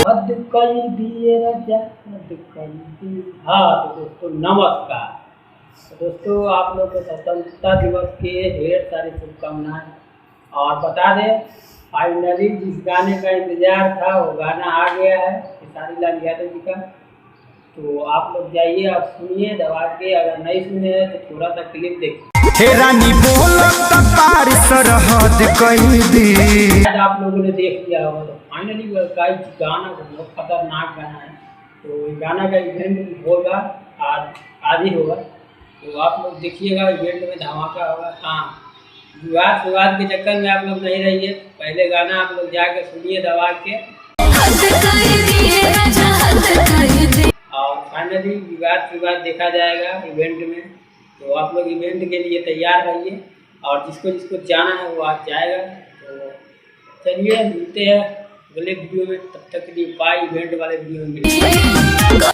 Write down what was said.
हद कर दिए राजा, हद कर दिए। हाँ तो दोस्तों नमस्कार। तो दोस्तों आप लोग को स्वतंत्रता दिवस के ढेर सारी शुभकामनाएं। और बता दें फाइनली जिस गाने का इंतजार था वो गाना आ गया है खेसारी लाल यादव जी का। तो आप लोग जाइए और सुनिए दबा के, अगर नहीं सुने हैं तो थोड़ा सा क्लिप देखिए। रानी पार सरहद कई दी। आप लोगों ने देख लिया होगा। तो फाइनली गाना बहुत खतरनाक गाना है। तो गाना का इवेंट होगा आज ही होगा। तो आप लोग देखिएगा, इवेंट में धमाका होगा। हाँ विवाद के चक्कर में आप लोग नहीं रहिए, पहले गाना आप लोग जाके सुनिए दबा के। और फाइनली विवाद देखा जाएगा इवेंट में। तो आप लोग इवेंट के लिए तैयार रहिए और जिसको जाना है वो आज जाएगा। तो चलिए मिलते हैं अगले वीडियो में, तब तक के लिए बाय। इवेंट वाले वीडियो में मिलते हैं।